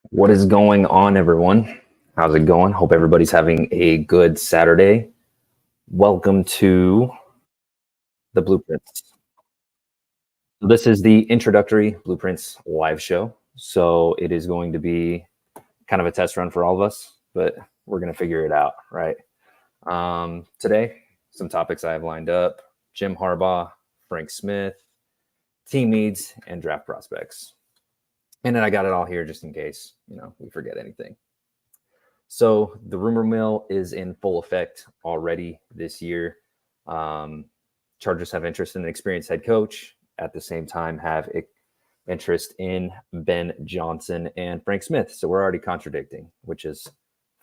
What is going on, everyone? How's it going? Hope everybody's having a good Saturday. Welcome to the Blueprints. So this is the Introductory Blueprints live show. So it is going to be kind of a test run for all of us, but we're going to figure it out, right? Today, some topics I have lined up: Jim Harbaugh, Frank Smith, team needs, and draft prospects. And then I got it all here just in case, we forget anything. So the rumor mill is in full effect already this year. Chargers have interest in an experienced head coach. At the same time, have interest in Ben Johnson and Frank Smith. So we're already contradicting, which is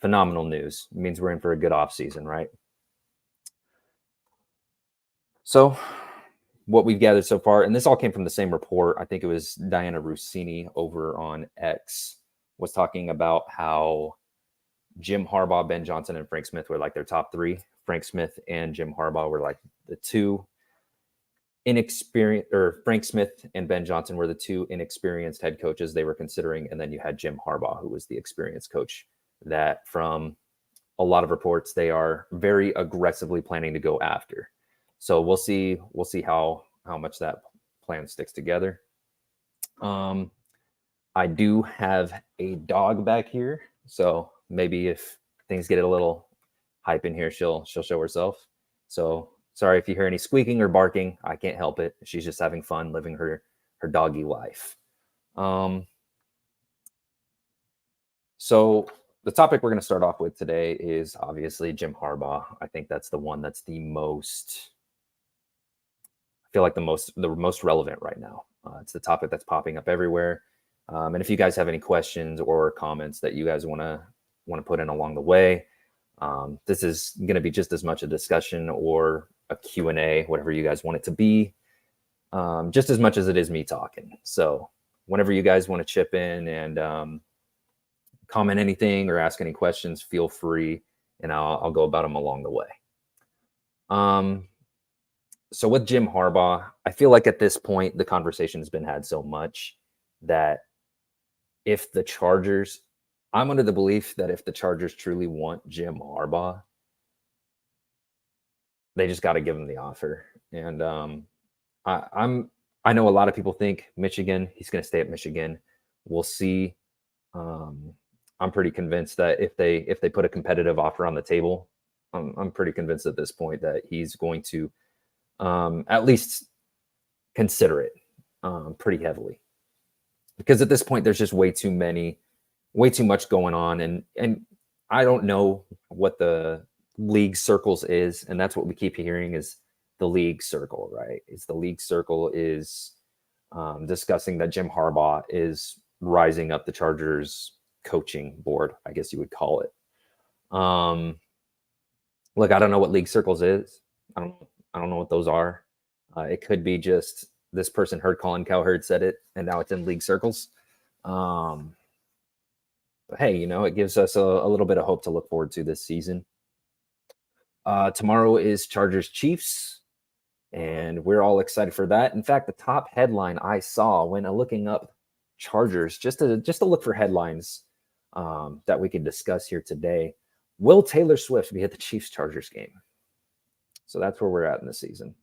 phenomenal news. It means we're in for a good offseason, right? So what we've gathered so far, and this all came from the same report. I think it was Diana Rossini over on X was talking about how Jim Harbaugh, Ben Johnson, and Frank Smith were like their top three. Frank Smith and Jim Harbaugh were like the two inexperienced, or Frank Smith and Ben Johnson were the two inexperienced head coaches they were considering. And then you had Jim Harbaugh, who was the experienced coach that from a lot of reports, they are very aggressively planning to go after. So we'll see how much that plan sticks together. I do have a dog back here. So maybe if things get a little hype in here, she'll show herself. So sorry if you hear any squeaking or barking. I can't help it. She's just having fun living her doggy life. So the topic we're going to start off with today is obviously Jim Harbaugh. I think that's the one that's the most, I feel like the most relevant right now. It's the topic that's popping up everywhere. And if you guys have any questions or comments that you guys want to put in along the way, this is going to be just as much a discussion or a Q&A, whatever you guys want it to be, just as much as it is me talking. So whenever you guys want to chip in and comment anything or ask any questions, feel free, and I'll go about them along the way. So with Jim Harbaugh, I feel like at this point, the conversation has been had so much that if the Chargers, I'm under the belief that if the Chargers truly want Jim Harbaugh, they just got to give him the offer. And I know a lot of people think Michigan, he's going to stay at Michigan. We'll see. I'm pretty convinced that if they put a competitive offer on the table, I'm pretty convinced at this point that he's going to at least consider it pretty heavily. Because at this point, there's just way too much going on. And I don't know what the league circles is. And that's what we keep hearing is the league circle, right? It's the league circle is discussing that Jim Harbaugh is rising up the Chargers coaching board, I guess you would call it. Look, I don't know what league circles is. I don't know what those are. It could be just this person heard Colin Cowherd said it, and now it's in league circles. But hey, it gives us a little bit of hope to look forward to this season. Tomorrow is Chargers Chiefs, and we're all excited for that. In fact, the top headline I saw when looking up Chargers, just to look for headlines that we can discuss here today, will Taylor Swift be at the Chiefs-Chargers game? So that's where we're at in the season.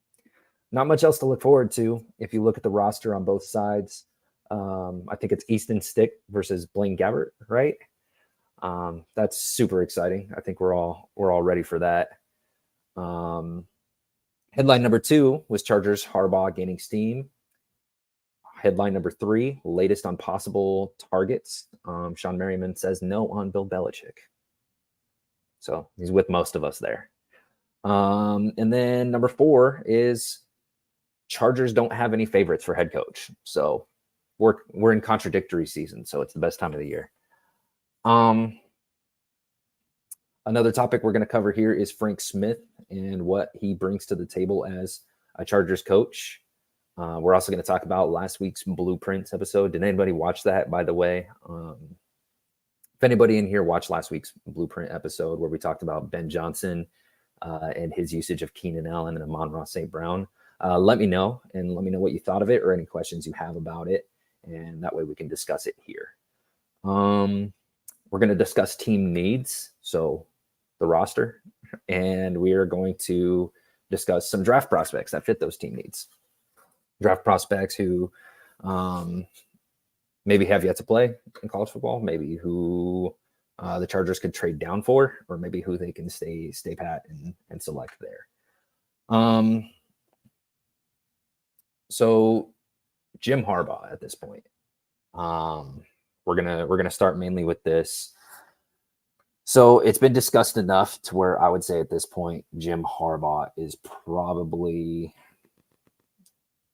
Not much else to look forward to. If you look at the roster on both sides, I think it's Easton Stick versus Blaine Gabbert, right? That's super exciting. I think we're all ready for that. Headline number 2 was Chargers Harbaugh gaining steam. Headline number 3, latest on possible targets. Sean Merriman says no on Bill Belichick. So he's with most of us there. And then number 4 is Chargers don't have any favorites for head coach. So we're in contradictory season. So it's the best time of the year. Another topic we're going to cover here is Frank Smith and what he brings to the table as a Chargers coach. We're also going to talk about last week's Blueprints episode. Did anybody watch that, by the way? If anybody in here watched last week's Blueprint episode where we talked about Ben Johnson and his usage of Keenan Allen and Amon-Ra St. Brown, let me know, and let me know what you thought of it or any questions you have about it, and that way we can discuss it here. We're going to discuss team needs, so the roster, and we are going to discuss some draft prospects that fit those team needs. Draft prospects who maybe have yet to play in college football, maybe who the Chargers could trade down for, or maybe who they can stay pat and select there. So Jim Harbaugh at this point. We're gonna start mainly with this. So it's been discussed enough to where I would say at this point, Jim Harbaugh is probably.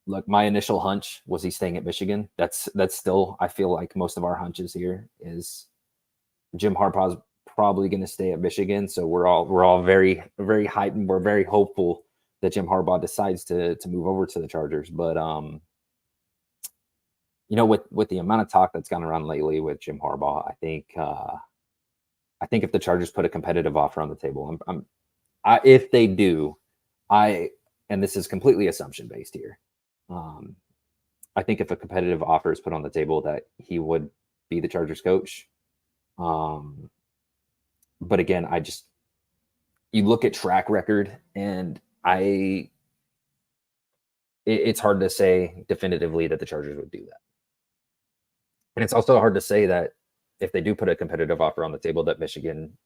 Look, my initial hunch was he's staying at Michigan. That's still, I feel like most of our hunches here is Jim Harbaugh's probably going to stay at Michigan. So we're all very hyped and we're very hopeful that Jim Harbaugh decides to move over to the Chargers. But with the amount of talk that's gone around lately with Jim Harbaugh, I think if the Chargers put a competitive offer on the table, if they do, and this is completely assumption based here. I think if a competitive offer is put on the table, that he would be the Chargers coach. But again, you look at track record, and it's hard to say definitively that the Chargers would do that. And it's also hard to say that if they do put a competitive offer on the table, that Michigan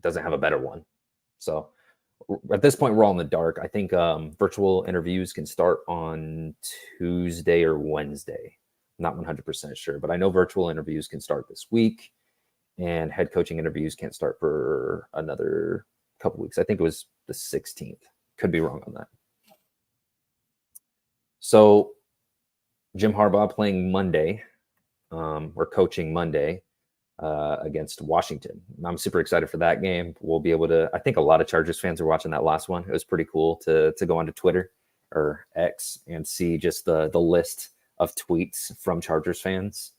doesn't have a better one. So at this point, we're all in the dark. I think virtual interviews can start on Tuesday or Wednesday. I'm not 100% sure, but I know virtual interviews can start this week, and head coaching interviews can't start for another couple weeks. I think it was the 16th. Could be wrong on that. So Jim Harbaugh playing Monday, or coaching Monday, against Washington. I'm super excited for that game. We'll be able to, I think a lot of Chargers fans are watching that last one. It was pretty cool to go onto Twitter or X and see just the list of tweets from Chargers fans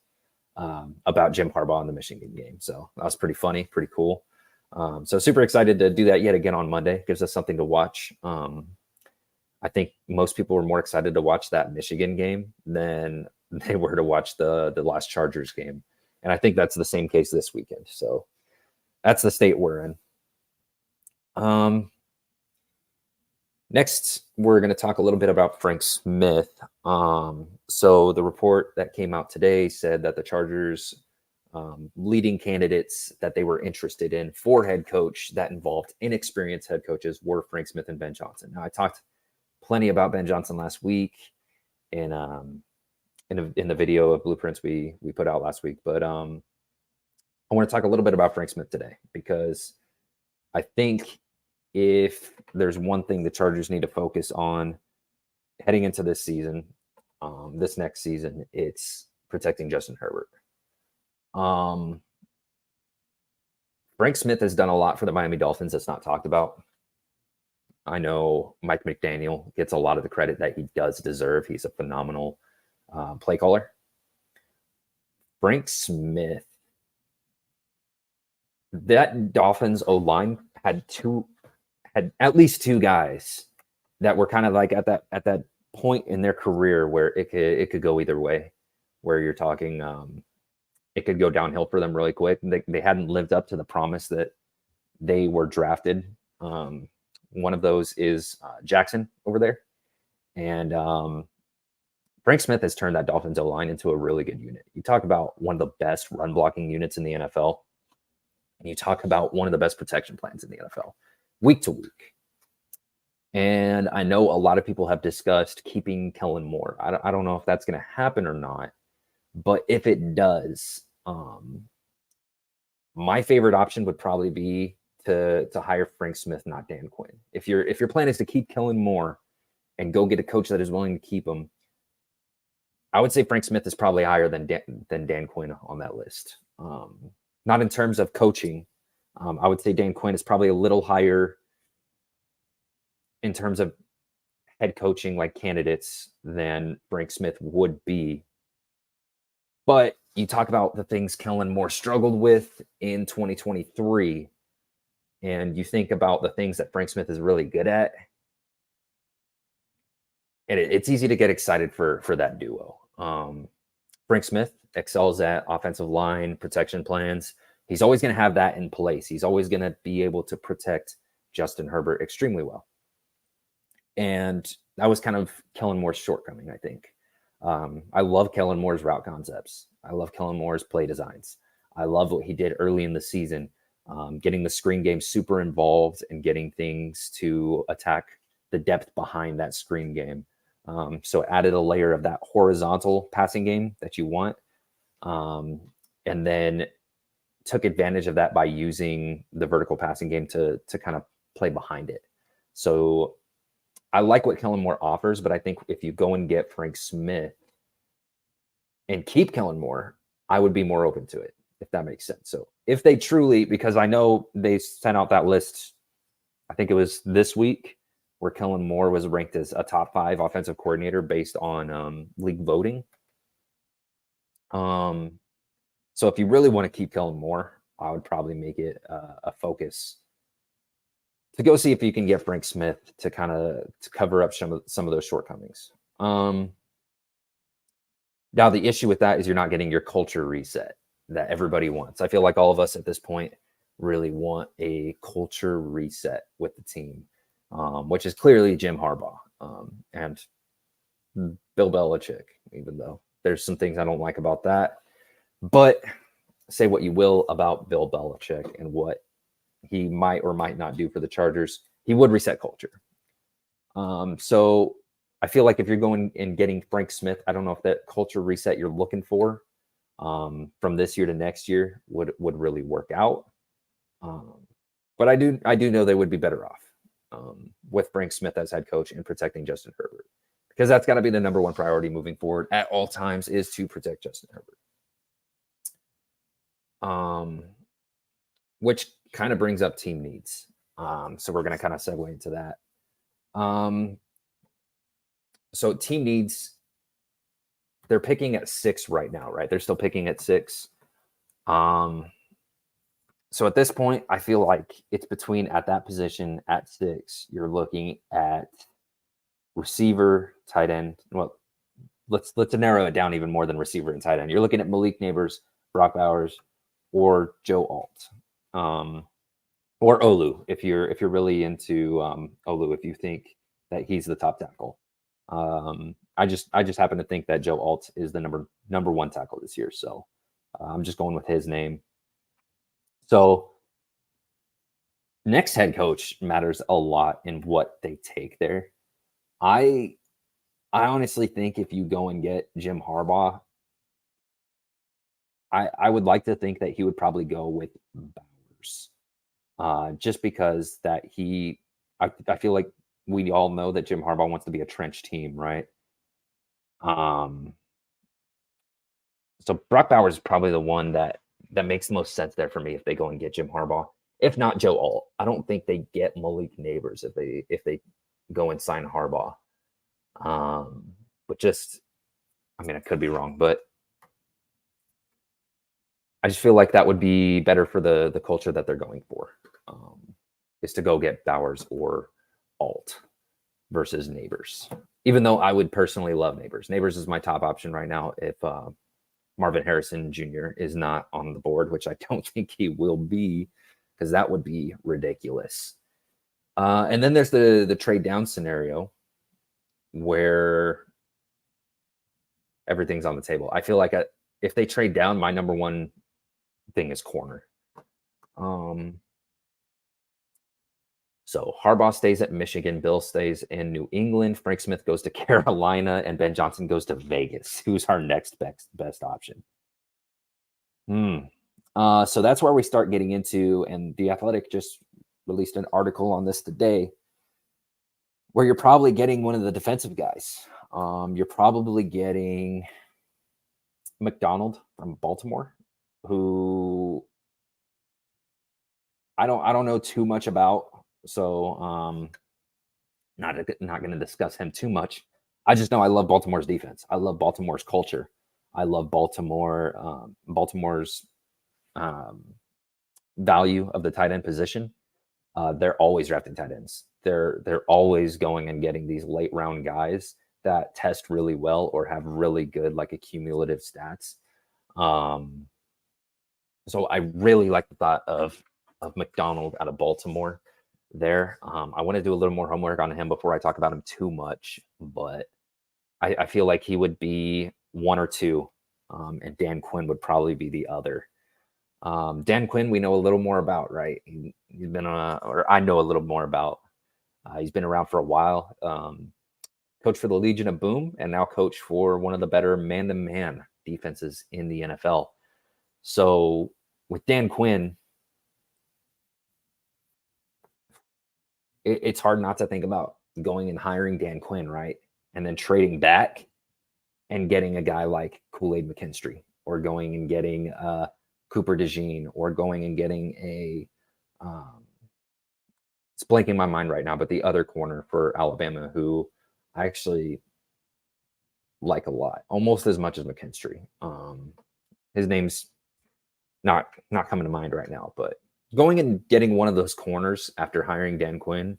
about Jim Harbaugh in the Michigan game. So that was pretty funny, pretty cool. So super excited to do that yet again on Monday. Gives us something to watch. I think most people were more excited to watch that Michigan game than they were to watch the last Chargers game. And I think that's the same case this weekend. So that's the state we're in. Next, we're going to talk a little bit about Frank Smith. So the report that came out today said that the Chargers leading candidates that they were interested in for head coach that involved inexperienced head coaches were Frank Smith and Ben Johnson. Now, I talked plenty about Ben Johnson last week in the video of blueprints we put out last week, but I want to talk a little bit about Frank Smith today, because I think if there's one thing the Chargers need to focus on heading into this season, this next season, it's protecting Justin Herbert. Frank Smith has done a lot for the Miami Dolphins that's not talked about. I know Mike McDaniel gets a lot of the credit that he does deserve. He's a phenomenal play caller. Frank Smith, that Dolphins O-line had at least two guys that were kind of like at that point in their career where it could go either way, where you're talking it could go downhill for them really quick. They hadn't lived up to the promise that they were drafted. One of those is Jackson over there, and Frank Smith has turned that Dolphins O-line into a really good unit. You talk about one of the best run blocking units in the NFL, and you talk about one of the best protection plans in the NFL, week to week. And I know a lot of people have discussed keeping Kellen Moore. I don't know if that's going to happen or not, but if it does, my favorite option would probably be to hire Frank Smith, not Dan Quinn. If your plan is to keep Kellen Moore and go get a coach that is willing to keep him, I would say Frank Smith is probably higher than Dan Quinn on that list. Not in terms of coaching. I would say Dan Quinn is probably a little higher in terms of head coaching like candidates than Frank Smith would be. But you talk about the things Kellen Moore struggled with in 2023, and you think about the things that Frank Smith is really good at, and it's easy to get excited for that duo. Frank Smith excels at offensive line protection plans. He's always going to have that in place. He's always going to be able to protect Justin Herbert extremely well. And that was kind of Kellen Moore's shortcoming, I think. I love Kellen Moore's route concepts. I love Kellen Moore's play designs. I love what he did early in the season, getting the screen game super involved and getting things to attack the depth behind that screen game. So it added a layer of that horizontal passing game that you want. And then took advantage of that by using the vertical passing game to kind of play behind it. So I like what Kellen Moore offers, but I think if you go and get Frank Smith and keep Kellen Moore, I would be more open to it, if that makes sense. So if they truly, because I know they sent out that list, I think it was this week, where Kellen Moore was ranked as a top 5 offensive coordinator based on league voting. So if you really want to keep Kellen Moore, I would probably make it a focus to go see if you can get Frank Smith to kind of to cover up some of those shortcomings. Now the issue with that is you're not getting your culture reset that everybody wants. I feel like all of us at this point really want a culture reset with the team, which is clearly Jim Harbaugh and Bill Belichick, even though there's some things I don't like about that. But say what you will about Bill Belichick and what he might or might not do for the Chargers, he would reset culture. So I feel like if you're going and getting Frank Smith, I don't know if that culture reset you're looking for from this year to next year would really work out. But I do know they would be better off with Frank Smith as head coach and protecting Justin Herbert, because that's got to be the number one priority moving forward at all times, is to protect Justin Herbert. Which kind of brings up team needs. So we're going to kind of segue into that. So team needs, they're picking at 6 right now, right? They're still picking at 6. So at this point, I feel like it's between, at that position at 6, you're looking at receiver, tight end. Well, let's narrow it down even more than receiver and tight end. You're looking at Malik Neighbors, Brock Bowers, or Joe Alt, or Olu if you're really into Olu, if you think that he's the top tackle. I just happen to think that Joe Alt is the number 1 tackle this year, so I'm just going with his name. So next head coach matters a lot in what they take there. I honestly think if you go and get Jim Harbaugh, I would like to think that he would probably go with Bowers, just because that I feel like we all know that Jim Harbaugh wants to be a trench team, right? So Brock Bowers is probably the one that makes the most sense there for me if they go and get Jim Harbaugh. If not Joe Alt, I don't think they get Malik Neighbors if they go and sign Harbaugh. But just, I mean, I could be wrong, but I just feel like that would be better for the culture that they're going for, is to go get Bowers or Alt versus Neighbors. Even though I would personally love Neighbors. Neighbors is my top option right now if Marvin Harrison Jr. is not on the board, which I don't think he will be, because that would be ridiculous. And then there's the trade down scenario where everything's on the table. I feel like if they trade down, my number 1 thing is corner. So Harbaugh stays at Michigan, Bill stays in New England, Frank Smith goes to Carolina, and Ben Johnson goes to Vegas. Who's our next best option? So that's where we start getting into, and The Athletic just released an article on this today, where you're probably getting one of the defensive guys. You're probably getting McDonald from Baltimore, who I don't know too much about. So not going to discuss him too much. I just know I love Baltimore's defense. I love Baltimore's culture. I love Baltimore's value of the tight end position. They're always drafting tight ends. They're always going and getting these late round guys that test really well or have really good like accumulative stats. Um, so I really like the thought of McDonald out of Baltimore there. I want to do a little more homework on him before I talk about him too much, but I feel like he would be one or two, and Dan Quinn would probably be the other. Dan Quinn, we know a little more about, right? He's been or I know a little more about. He's been around for a while. Coach for the Legion of Boom, and now coach for one of the better man-to-man defenses in the NFL. So with Dan Quinn, it's hard not to think about going and hiring Dan Quinn, right? And then trading back and getting a guy like Kool-Aid McKinstry, or going and getting Cooper DeJean, or going and getting it's blanking my mind right now, but the other corner for Alabama, who I actually like a lot, almost as much as McKinstry. His name's not coming to mind right now, but going and getting one of those corners after hiring Dan Quinn,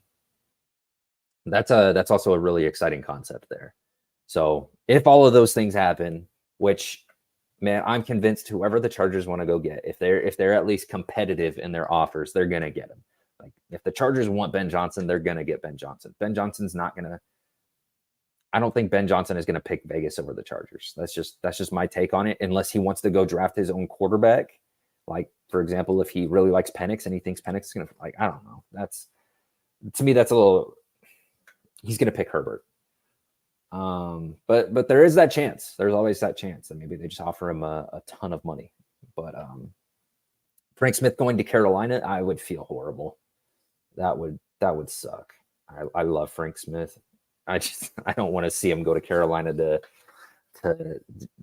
that's also a really exciting concept there. So if all of those things happen, which, man, I'm convinced whoever the Chargers want to go get, if they're at least competitive in their offers, they're gonna get him. Like if the Chargers want Ben Johnson, they're gonna get Ben Johnson. Ben Johnson's not gonna. I don't think Ben Johnson is gonna pick Vegas over the Chargers. That's just my take on it. Unless he wants to go draft his own quarterback, like for example, if he really likes Penix and he thinks Penix is gonna, like, I don't know. That's, to me, that's a little. He's gonna pick Herbert. But there is that chance. There's always that chance that maybe they just offer him a ton of money. But Frank Smith going to Carolina, I would feel horrible. That would suck. I love Frank Smith. I don't want to see him go to Carolina to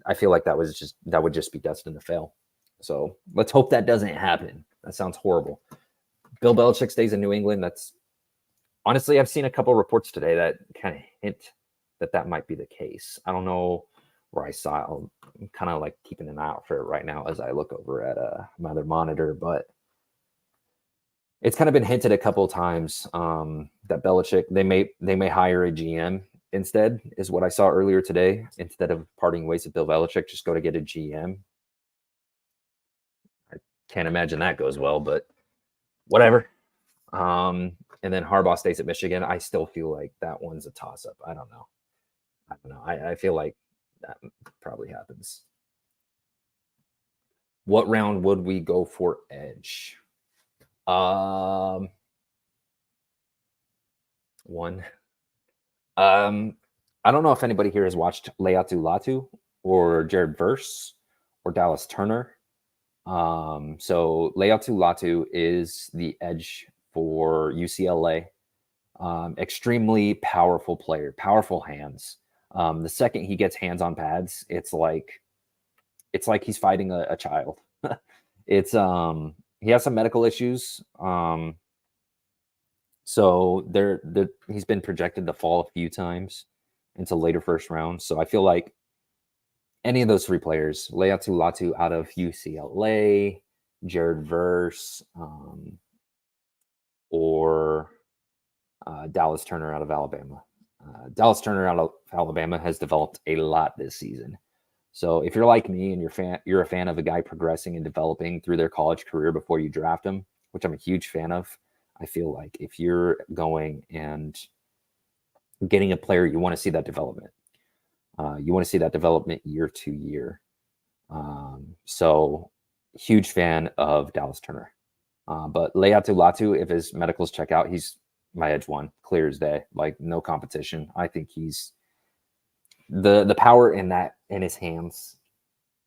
I feel like that would just be destined to fail. So let's hope that doesn't happen. That sounds horrible. Bill Belichick stays in New England. That's, honestly, I've seen a couple reports today that kind of hint that might be the case. I don't know where I saw it. I'm kind of like keeping an eye out for it right now as I look over at my other monitor, but it's kind of been hinted a couple of times that Belichick, they may hire a GM instead, is what I saw earlier today. Instead of parting ways with Bill Belichick, just go to get a GM. I can't imagine that goes well, but whatever. And then Harbaugh stays at Michigan. I still feel like that one's a toss up. I don't know. I feel like that probably happens. What round would we go for edge? One. I don't know if anybody here has watched Leatu Latu or Jared Verse or Dallas Turner. So Leatu Latu is the edge for UCLA. Extremely powerful player, powerful hands. The second he gets hands on pads, it's like he's fighting a child. It's he has some medical issues. So he's been projected to fall a few times into later first round. So I feel like any of those three players, Leatu Latu out of UCLA, Jared Verse, or Dallas Turner out of Alabama. Dallas Turner out of Alabama has developed a lot this season. So if you're like me and you're a fan of a guy progressing and developing through their college career before you draft him, which I'm a huge fan of, I feel like if you're going and getting a player, you want to see that development. You want to see that development year to year. So huge fan of Dallas Turner. But Leatu Latu, if his medicals check out, he's my edge one, clear as day, like no competition. I think he's the power in his hands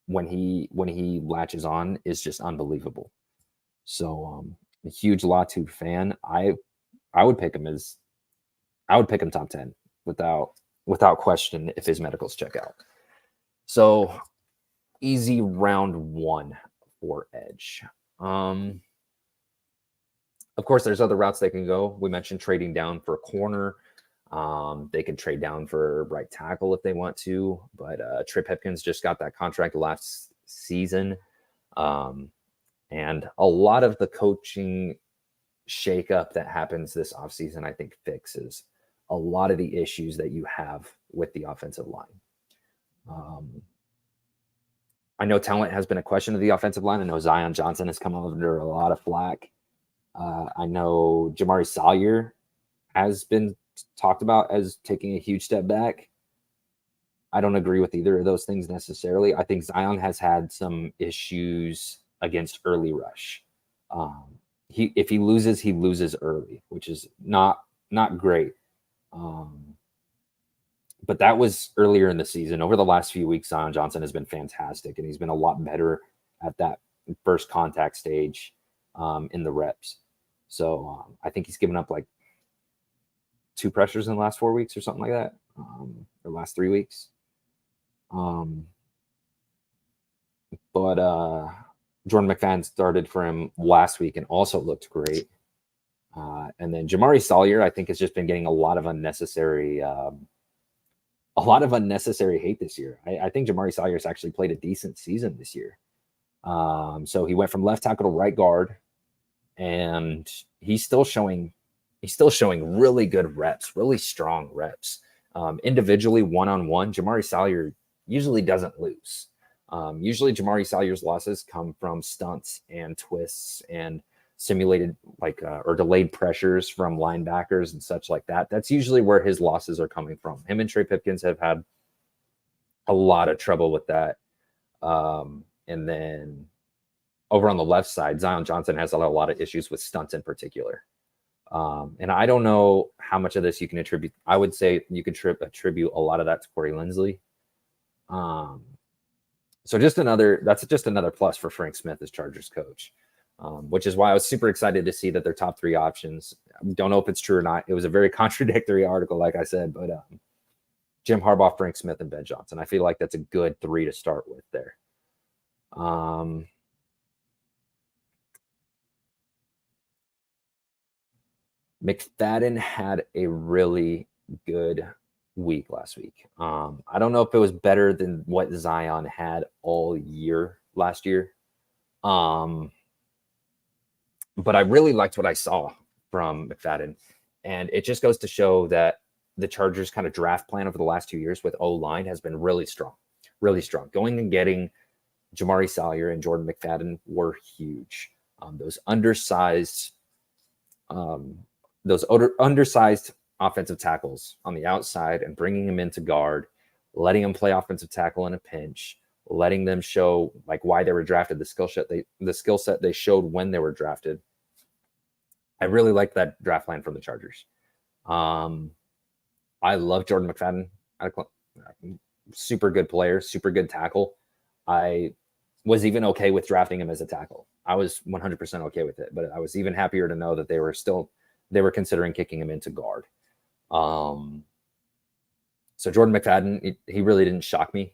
when he latches on is just unbelievable. So a huge Latu fan. I would pick him top 10 without question if his medicals check out. So easy round one for edge. Of course, there's other routes they can go. We mentioned trading down for a corner. They can trade down for right tackle if they want to, but Trey Pipkins just got that contract last season. And a lot of the coaching shakeup that happens this offseason, I think, fixes a lot of the issues that you have with the offensive line. I know talent has been a question of the offensive line. I know Zion Johnson has come under a lot of flack. I know Jamari Salyer has been talked about as taking a huge step back. I don't agree with either of those things necessarily. I think Zion has had some issues against early rush. If he loses early, which is not great. But that was earlier in the season. Over the last few weeks, Zion Johnson has been fantastic, and he's been a lot better at that first contact stage in the reps. So I think he's given up like 2 pressures in the last 4 weeks or something like that, or last 3 weeks. But Jordan McFadden started for him last week and also looked great. And then Jamari Salyer, I think, has just been getting a lot of unnecessary hate this year. I think Jamari Salyer's actually played a decent season this year. So he went from left tackle to right guard, and he's still showing really good reps, really strong reps. Individually, one-on-one, Jamari Salyer usually doesn't lose. Usually Jamari Salyer's losses come from stunts and twists and simulated or delayed pressures from linebackers and such like that. That's usually where his losses are coming from. Him and Trey Pipkins have had a lot of trouble with that. And then over on the left side, Zion Johnson has a lot of issues with stunts in particular. And I don't know how much of this you can attribute. I would say you could attribute a lot of that to Corey Linsley. So that's just another plus for Frank Smith as Chargers coach, which is why I was super excited to see that their top 3 options. Don't know if it's true or not. It was a very contradictory article, like I said, but Jim Harbaugh, Frank Smith, and Ben Johnson. I feel like that's a good 3 to start with there. McFadden had a really good week last week. I don't know if it was better than what Zion had all year last year. But I really liked what I saw from McFadden. And it just goes to show that the Chargers kind of draft plan over the last 2 years with O-line has been really strong, really strong. Going and getting Jamari Salyer and Jordan McFadden were huge. Those undersized offensive tackles on the outside and bringing them into guard, letting them play offensive tackle in a pinch, letting them show like why they were drafted, the skill set they showed when they were drafted. I really like that draft plan from the Chargers. I love Jordan McFadden. Super good player, super good tackle. I was even okay with drafting him as a tackle. I was 100% okay with it, but I was even happier to know that they were considering kicking him into guard. So Jordan McFadden, he really didn't shock me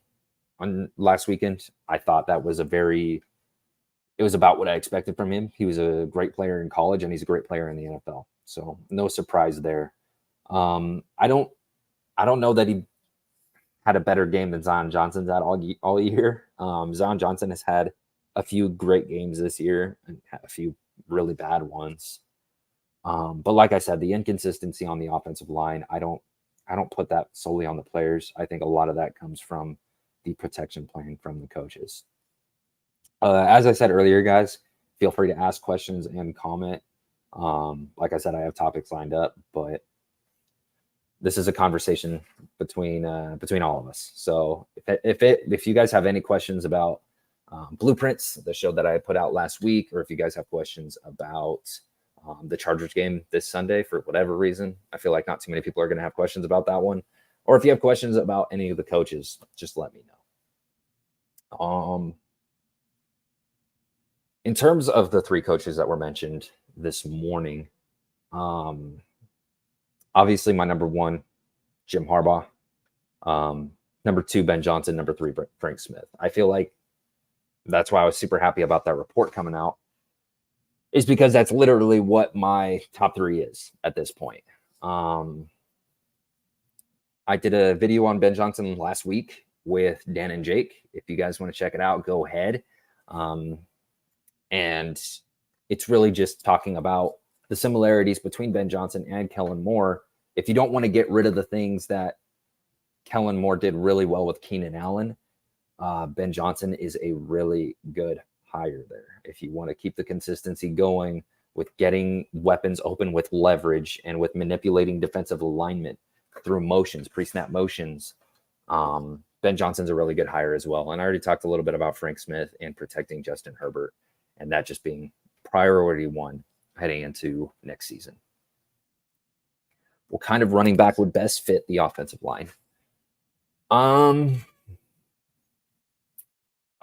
on last weekend. I thought that was it was about what I expected from him. He was a great player in college, and he's a great player in the NFL. So no surprise there. I don't know that he had a better game than Zion Johnson's had all year. Zion Johnson has had a few great games this year and a few really bad ones. But like I said, the inconsistency on the offensive line, I don't put that solely on the players. I think a lot of that comes from the protection plan from the coaches. As I said earlier, guys, feel free to ask questions and comment. Like I said, I have topics lined up, but this is a conversation between all of us. So if you guys have any questions about Blueprints, the show that I put out last week, or if you guys have questions about the Chargers game this Sunday for whatever reason, I feel like not too many people are going to have questions about that one. Or if you have questions about any of the coaches, just let me know. In terms of the 3 coaches that were mentioned this morning, obviously my number 1, Jim Harbaugh. Number 2, Ben Johnson. Number 3, Frank Smith. I feel like that's why I was super happy about that report coming out, is because that's literally what my top 3 is at this point. I did a video on Ben Johnson last week with Dan and Jake. If you guys want to check it out, go ahead. And it's really just talking about the similarities between Ben Johnson and Kellen Moore. If you don't want to get rid of the things that Kellen Moore did really well with Keenan Allen, Ben Johnson is a really good hire there. If you want to keep the consistency going with getting weapons open with leverage and with manipulating defensive alignment through motions, pre-snap motions, Ben Johnson's a really good hire as well. And I already talked a little bit about Frank Smith and protecting Justin Herbert, and that just being priority one heading into next season. What kind of running back would best fit the offensive line? I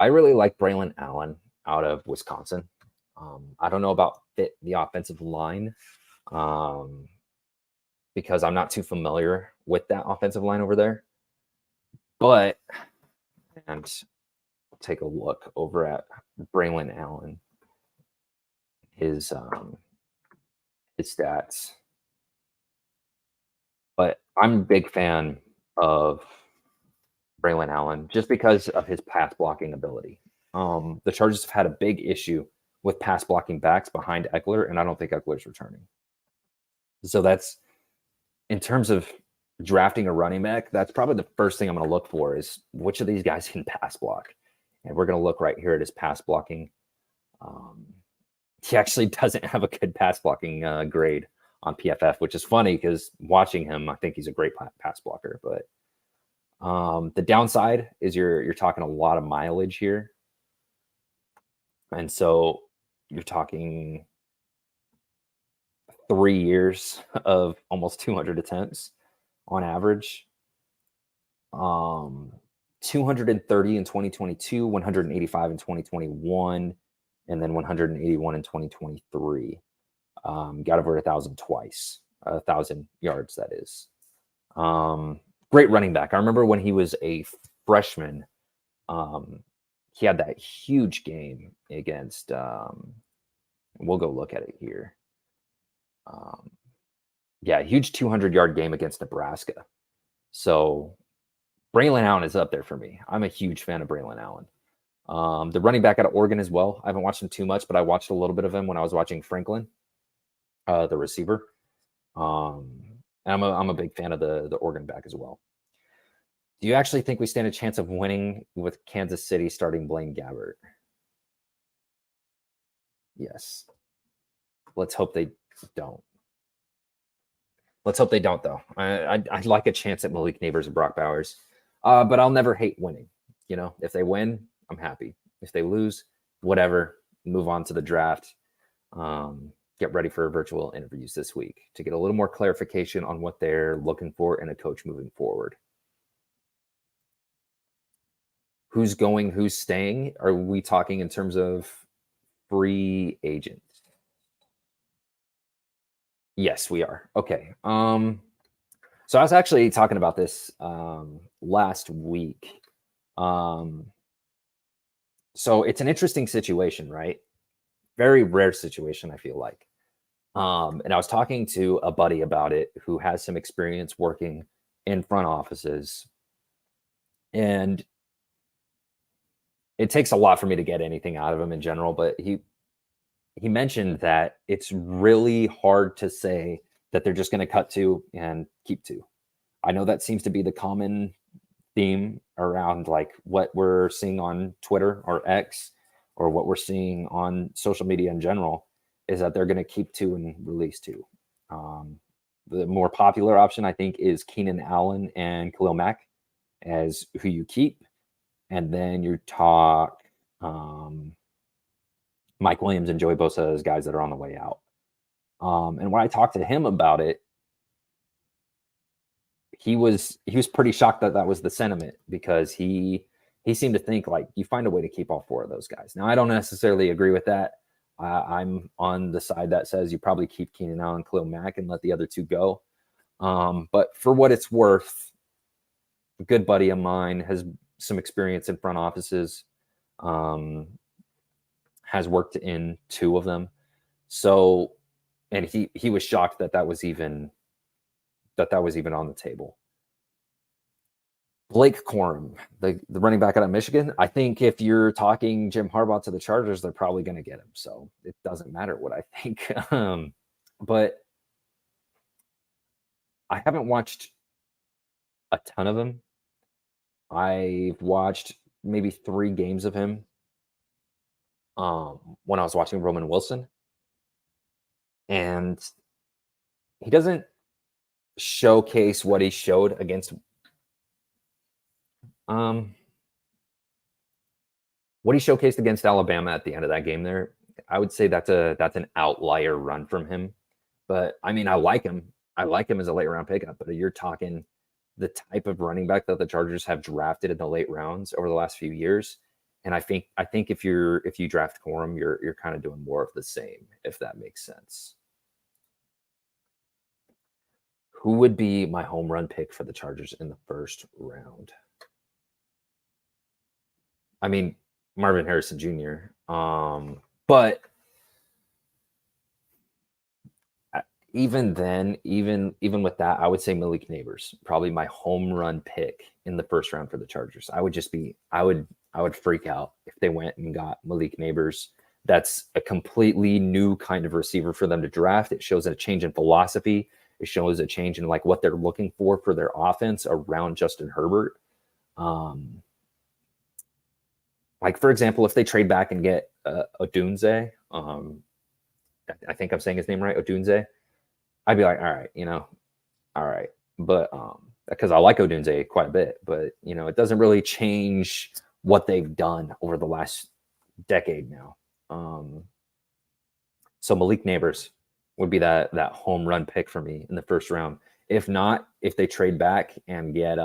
really like Braylon Allen out of Wisconsin. I don't know about fit the offensive line because I'm not too familiar with that offensive line over there. But, and take a look over at Braylon Allen, his stats. But I'm a big fan of Braylon Allen just because of his pass blocking ability. The Chargers have had a big issue with pass blocking backs behind Eckler, and I don't think Eckler's returning. So that's, in terms of drafting a running back, that's probably the first thing I'm going to look for is which of these guys can pass block. And we're going to look right here at his pass blocking. He actually doesn't have a good pass blocking grade on PFF, which is funny because watching him, I think he's a great pass blocker. But the downside is you're talking a lot of mileage here. And so you're talking 3 years of almost 200 attempts on average. 230 in 2022, 185 in 2021, and then 181 in 2023. Got over 1,000 twice, 1,000 yards, that is. Great running back. I remember when he was a freshman, he had that huge game against, we'll go look at it here. Yeah, huge 200-yard game against Nebraska. So Braylon Allen is up there for me. I'm a huge fan of Braylon Allen. The running back out of Oregon as well. I haven't watched him too much, but I watched a little bit of him when I was watching Franklin, the receiver. And I'm a big fan of the Oregon back as well. Do you actually think we stand a chance of winning with Kansas City starting Blaine Gabbert? Yes. Let's hope they don't. Let's hope they don't, though. I'd like a chance at Malik Neighbors and Brock Bowers. But I'll never hate winning. You know, if they win, I'm happy. If they lose, whatever, move on to the draft. Get ready for virtual interviews this week to get a little more clarification on what they're looking for in a coach moving forward. Who's going, who's staying? Are we talking in terms of free agents? Yes, we are. Okay. So I was actually talking about this last week. So it's an interesting situation, right? Very rare situation, I feel like. And I was talking to a buddy about it who has some experience working in front offices. And it takes a lot for me to get anything out of him in general, but he mentioned that it's really hard to say that they're just going to cut two and keep two. I know that seems to be the common theme around like what we're seeing on Twitter or X or what we're seeing on social media in general is that they're going to keep two and release two. The more popular option, I think, is Keenan Allen and Khalil Mack as who you keep. And then you talk Mike Williams and Joey Bosa as guys that are on the way out. And when I talked to him about it, he was pretty shocked that that was the sentiment because he seemed to think like you find a way to keep all four of those guys. Now, I don't necessarily agree with that. I'm on the side that says you probably keep Keenan Allen, Khalil Mack, and let the other two go. But for what it's worth, a good buddy of mine has some experience in front offices, has worked in two of them. So, and he was shocked that that was even on the table. Blake Corum, the running back out of Michigan. I think if you're talking Jim Harbaugh to the Chargers, they're probably going to get him. So it doesn't matter what I think. But I haven't watched a ton of him. I've watched maybe 3 games of him when I was watching Roman Wilson, and he doesn't showcase what he showed against um what he showcased against Alabama at the end of that game there. I would say that's an outlier run from him. But I mean, I like him. I like him as a late round pickup, but you're talking the type of running back that the Chargers have drafted in the late rounds over the last few years. And I think if you draft Corum, you're kind of doing more of the same, if that makes sense. Who would be my home run pick for the Chargers in the first round? I mean, Marvin Harrison Jr. But even then, even with that, I would say Malik Neighbors, probably my home run pick in the first round for the Chargers. I would freak out if they went and got Malik Neighbors. That's a completely new kind of receiver for them to draft. It shows a change in philosophy. It shows a change in like what they're looking for their offense around Justin Herbert. Like for example, if they trade back and get Odunze, I think I'm saying his name right, Odunze, I'd be like, all right, all right. But because I like Odunze quite a bit, but it doesn't really change what they've done over the last decade now. So Malik Neighbors would be that home run pick for me in the first round. If not, if they trade back and get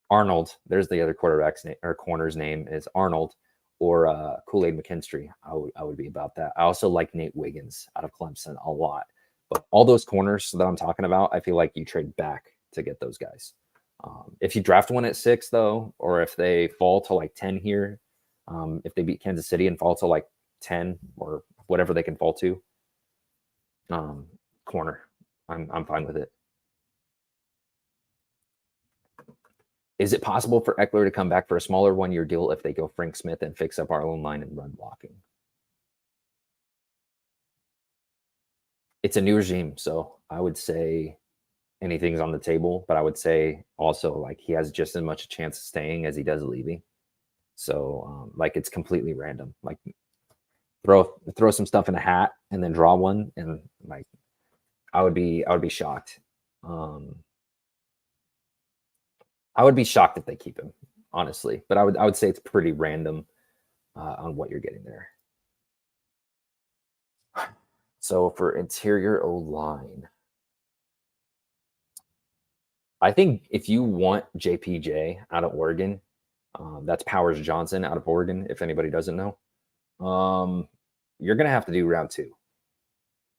Arnold, there's the other quarterback's name or corner's name is Arnold, or Kool-Aid McKinstry. I would be about that. I also like Nate Wiggins out of Clemson a lot. But all those corners that I'm talking about, I feel like you trade back to get those guys. If you draft one at 6, though, or if they fall to like 10 here, if they beat Kansas City and fall to like 10 or whatever they can fall to, corner, I'm fine with it. Is it possible for Eckler to come back for a smaller 1-year deal if they go Frank Smith and fix up our own line and run blocking? It's a new regime, so I would say anything's on the table, but I would say also like he has just as much a chance of staying as he does leaving. So like it's completely random. Like throw some stuff in a hat and then draw one, and like I would be shocked. I would be shocked if they keep him, honestly. But I would say it's pretty random on what you're getting there. So for interior O line, I think if you want JPJ out of Oregon, that's Powers Johnson out of Oregon. If anybody doesn't know, you're gonna have to do round 2.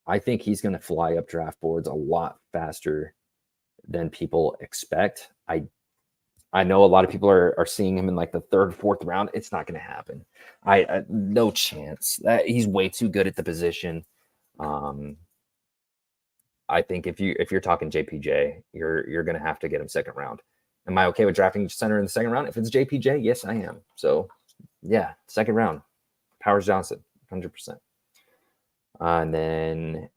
I think he's gonna fly up draft boards a lot faster than people expect. I know a lot of people are seeing him in like the 3rd, 4th round. It's not going to happen. I no chance. That he's way too good at the position. I think if you're talking JPJ, you're going to have to get him 2nd round. Am I okay with drafting center in the 2nd round? If it's JPJ, yes, I am. So yeah, 2nd round, Powers Johnson, 100%. And then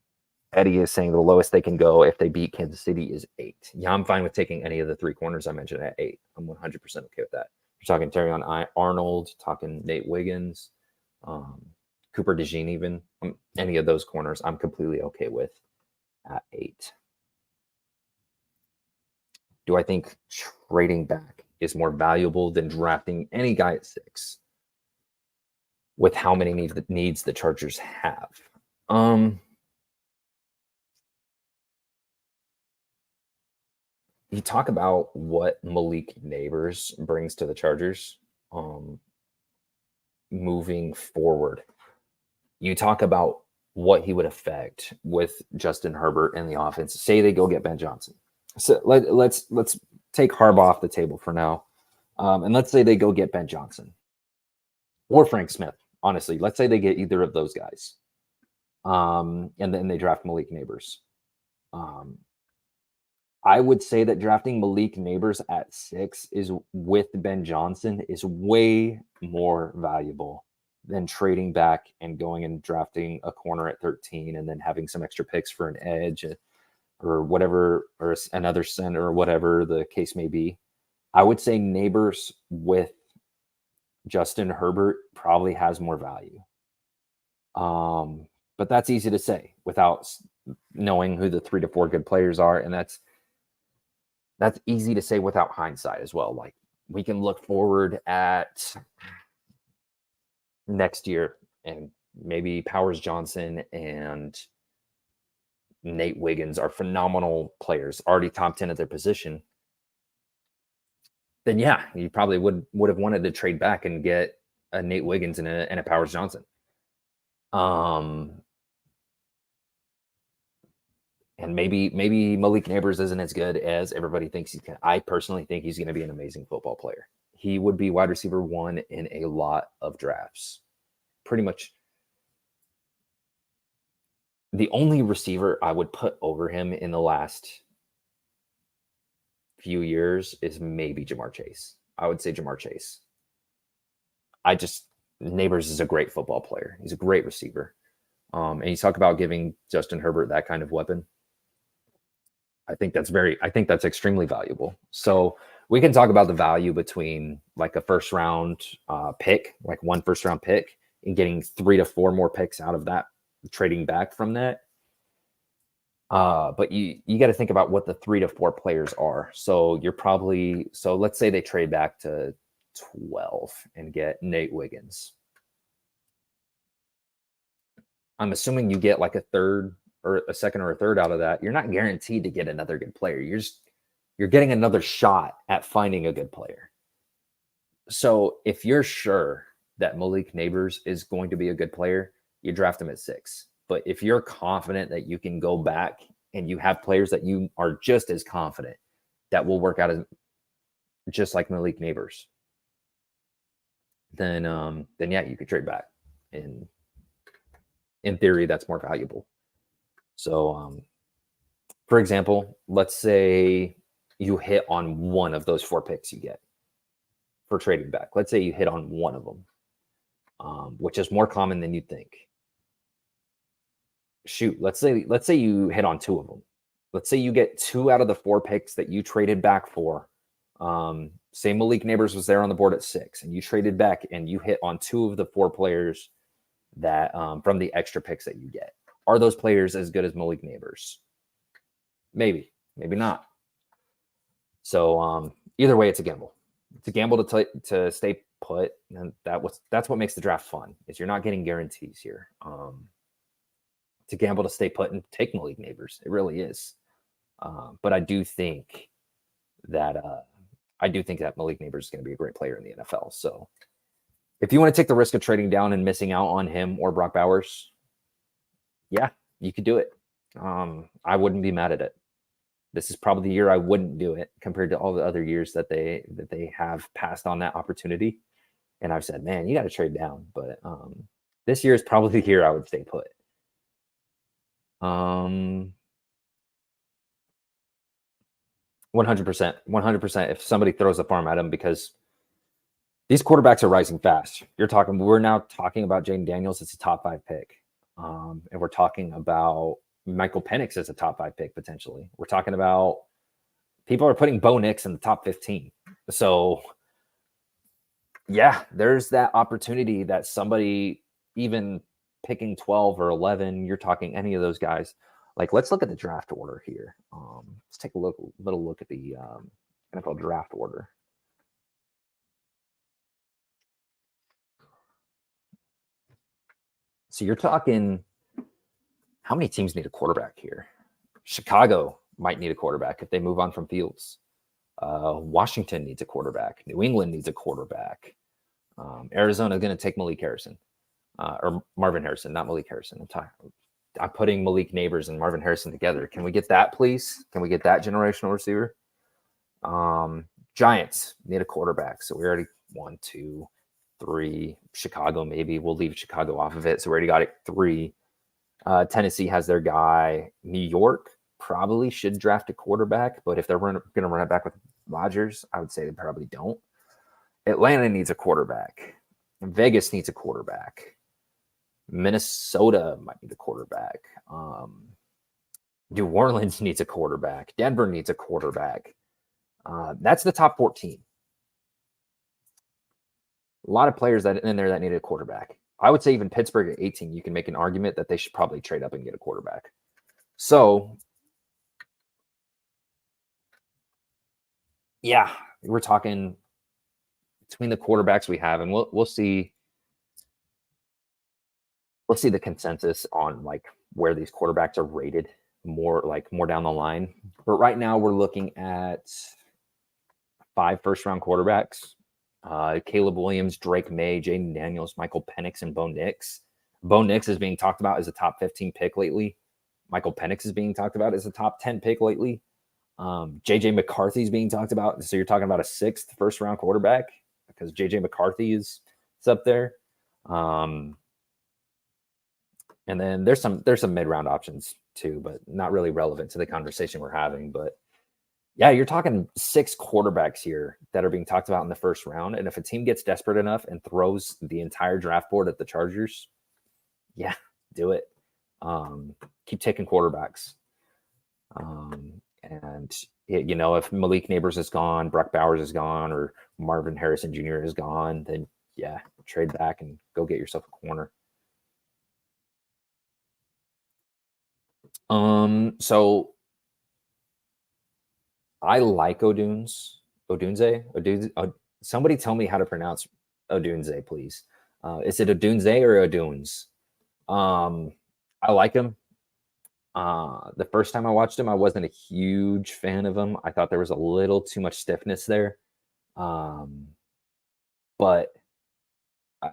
Eddie is saying the lowest they can go if they beat Kansas City is 8. Yeah, I'm fine with taking any of the 3 corners I mentioned at 8. I'm 100% okay with that. You're talking Terrion Arnold, talking Nate Wiggins, Cooper DeJean even. Any of those corners I'm completely okay with at 8. Do I think trading back is more valuable than drafting any guy at 6 with how many needs the Chargers have? You talk about what Malik Neighbors brings to the Chargers moving forward. You talk about what he would affect with Justin Herbert and the offense. Say they go get Ben Johnson. So let's take Harbaugh off the table for now, and let's say they go get Ben Johnson or Frank Smith. Honestly, let's say they get either of those guys, and then they draft Malik Neighbors. I would say that drafting Malik Neighbors at 6 is with Ben Johnson is way more valuable than trading back and going and drafting a corner at 13 and then having some extra picks for an edge or whatever, or another center or whatever the case may be. I would say Neighbors with Justin Herbert probably has more value. But that's easy to say without knowing who the 3 to 4 good players are, and that's easy to say without hindsight as well. Like, we can look forward at next year, and maybe Powers Johnson and Nate Wiggins are phenomenal players, already top 10 at their position. Then yeah, you probably would have wanted to trade back and get a Nate Wiggins and a Powers Johnson. And maybe Malik Neighbors isn't as good as everybody thinks he can. I personally think he's going to be an amazing football player. He would be wide receiver 1 in a lot of drafts. Pretty much the only receiver I would put over him in the last few years is maybe Jamar Chase. I would say Jamar Chase. Neighbors is a great football player. He's a great receiver. And you talk about giving Justin Herbert that kind of weapon. I think that's extremely valuable. So we can talk about the value between like a first round pick, like 1 first round pick, and getting 3 to 4 more picks out of that, trading back from that. But you got to think about what the 3 to 4 players are. So let's say they trade back to 12 and get Nate Wiggins. I'm assuming you get like a third or a second or a third out of that. You're not guaranteed to get another good player. You're getting another shot at finding a good player. So if you're sure that Malik Neighbors is going to be a good player, you draft him at 6. But if you're confident that you can go back and you have players that you are just as confident that will work out as just like Malik Neighbors, then yeah, you could trade back. And in theory, that's more valuable. So, for example, let's say you hit on one of those 4 picks you get for trading back. Let's say you hit on one of them, which is more common than you'd think. Shoot, let's say you hit on 2 of them. Let's say you get 2 out of the 4 picks that you traded back for. Say Malik Neighbors was there on the board at 6, and you traded back and you hit on 2 of the 4 players that from the extra picks that you get. Are those players as good as Malik Neighbors? Maybe not. So either way, it's a gamble. It's a gamble to stay put, and that's what makes the draft fun. Is you're not getting guarantees here. It's a gamble to stay put and take Malik Neighbors. It really is. But I do think that Malik Neighbors is going to be a great player in the NFL. So if you want to take the risk of trading down and missing out on him or Brock Bowers, yeah, you could do it. I wouldn't be mad at it. This is probably the year I wouldn't do it compared to all the other years that they have passed on that opportunity. And I've said, man, you got to trade down. But this year is probably the year I would stay put. 100%. 100%. If somebody throws a farm at him, because these quarterbacks are rising fast. We're now talking about Jaden Daniels. It's a top 5 pick. And we're talking about Michael Penix as a top 5 pick, potentially. We're talking about people are putting Bo Nix in the top 15. So yeah, there's that opportunity that somebody, even picking 12 or 11, you're talking any of those guys. Like, let's look at the draft order here. Let's take a little look at the NFL draft order. So you're talking, how many teams need a quarterback here? Chicago might need a quarterback if they move on from Fields. Washington needs a quarterback. New England needs a quarterback. Arizona is going to take Malik Harrison. Or Marvin Harrison, not Malik Harrison. I'm putting Malik Neighbors and Marvin Harrison together. Can we get that, please? Can we get that generational receiver? Giants need a quarterback. So we already 1, 2, 3. Chicago, maybe we'll leave Chicago off of it. So we already got it 3. Tennessee has their guy. New York probably should draft a quarterback, but if they're going to run it back with Rodgers, I would say they probably don't. Atlanta needs a quarterback. Vegas needs a quarterback. Minnesota might need a quarterback. New Orleans needs a quarterback. Denver needs a quarterback. That's the top 14. A lot of players that in there that needed a quarterback. I would say even Pittsburgh at 18, you can make an argument that they should probably trade up and get a quarterback. So, yeah, we're talking between the quarterbacks we have, and we'll see the consensus on like where these quarterbacks are rated more down the line. But right now we're looking at 5 first-round quarterbacks. Caleb Williams, Drake May, Jaden Daniels, Michael Penix, and Bo Nix. Bo Nix is being talked about as a top 15 pick lately. Michael Penix is being talked about as a top 10 pick lately. JJ McCarthy is being talked about. So you're talking about a 6th first-round quarterback because JJ McCarthy is up there. And then there's some mid-round options too, but not really relevant to the conversation we're having. But yeah, you're talking 6 quarterbacks here that are being talked about in the first round. And if a team gets desperate enough and throws the entire draft board at the Chargers, yeah, do it. Keep taking quarterbacks. And if Malik Neighbors is gone, Brock Bowers is gone, or Marvin Harrison Jr. is gone, then yeah, trade back and go get yourself a corner. So I like Odunze. Somebody tell me how to pronounce Odunze, please. Is it Odunze or Odunze? I like him. The first time I watched him, I wasn't a huge fan of him. I thought there was a little too much stiffness there. But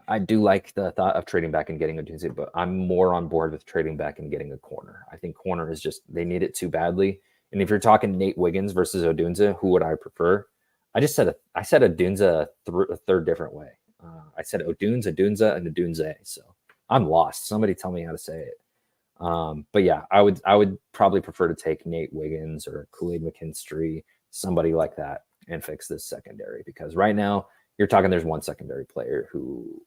I do like the thought of trading back and getting Odunze, but I'm more on board with trading back and getting a corner. I think corner is just, they need it too badly. And if you're talking Nate Wiggins versus Odunze, who would I prefer? I said Odunze a third different way. I said Odunze, and Odunze. So I'm lost. Somebody tell me how to say it. But yeah, I would probably prefer to take Nate Wiggins or Kool-Aid McKinstry, somebody like that, and fix this secondary, because right now you're talking there's one secondary player who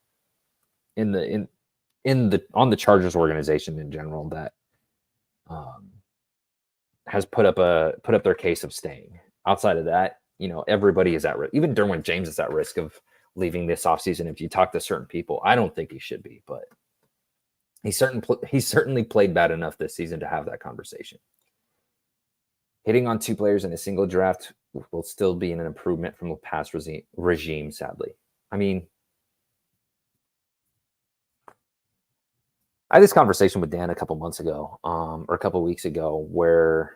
on the Chargers organization in general that has put up their case of staying. Outside of that, everybody is at risk. Even Derwin James is at risk of leaving this offseason. If you talk to certain people, I don't think he should be, but he certainly played bad enough this season to have that conversation. Hitting on 2 players in a single draft will still be an improvement from the past regime, sadly. I mean, I had this conversation with Dan a couple months ago, or a couple weeks ago, where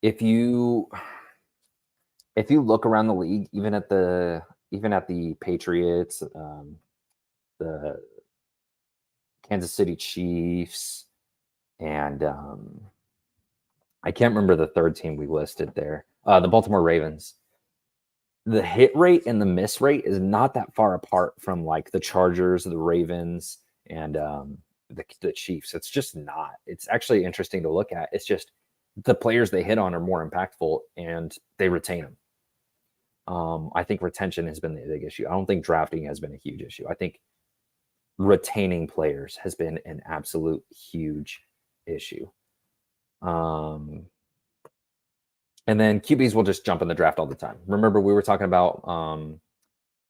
if you look around the league, even at the Patriots, the Kansas City Chiefs, and I can't remember the third team we listed there, the Baltimore Ravens. The hit rate and the miss rate is not that far apart from like the Chargers, the Ravens, and the Chiefs. It's just not. It's actually interesting to look at. It's just the players they hit on are more impactful and they retain them. I think retention has been the big issue. I don't think drafting has been a huge issue. I think retaining players has been an absolute huge issue. And then QBs will just jump in the draft all the time. Remember, we were talking about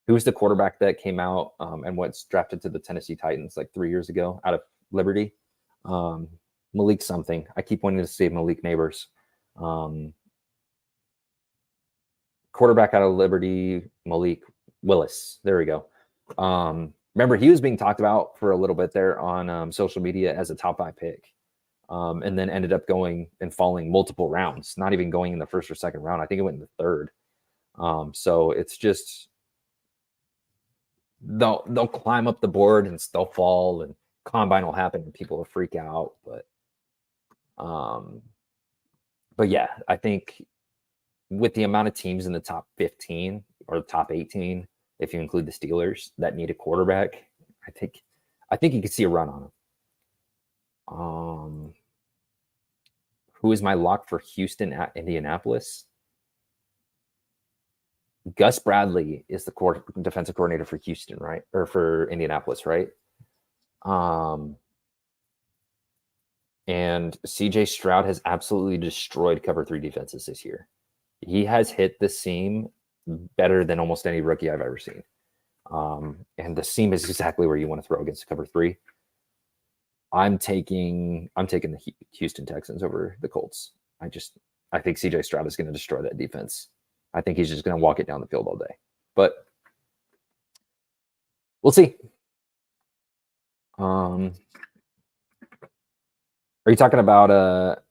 who was the quarterback that came out and what's drafted to the Tennessee Titans like 3 years ago out of Liberty? Malik something. I keep wanting to say Malik Neighbors. Quarterback out of Liberty, Malik Willis. There we go. Remember, he was being talked about for a little bit there on social media as a top 5 pick. And then ended up going and falling multiple rounds, not even going in the first or second round. I think it went in the third. So it's just they'll climb up the board and they'll fall, and combine will happen and people will freak out. But yeah, I think with the amount of teams in the top 15 or the top 18, if you include the Steelers, that need a quarterback, I think you could see a run on them. Who is my lock for Houston at Indianapolis? Gus Bradley is the defensive coordinator for Houston, right? Or for Indianapolis, right? And CJ Stroud has absolutely destroyed cover 3 defenses this year. He has hit the seam better than almost any rookie I've ever seen. And the seam is exactly where you want to throw against cover three. I'm taking the Houston Texans over the Colts. I think CJ Stroud is going to destroy that defense. I think he's just going to walk it down the field all day. But we'll see. Are you talking about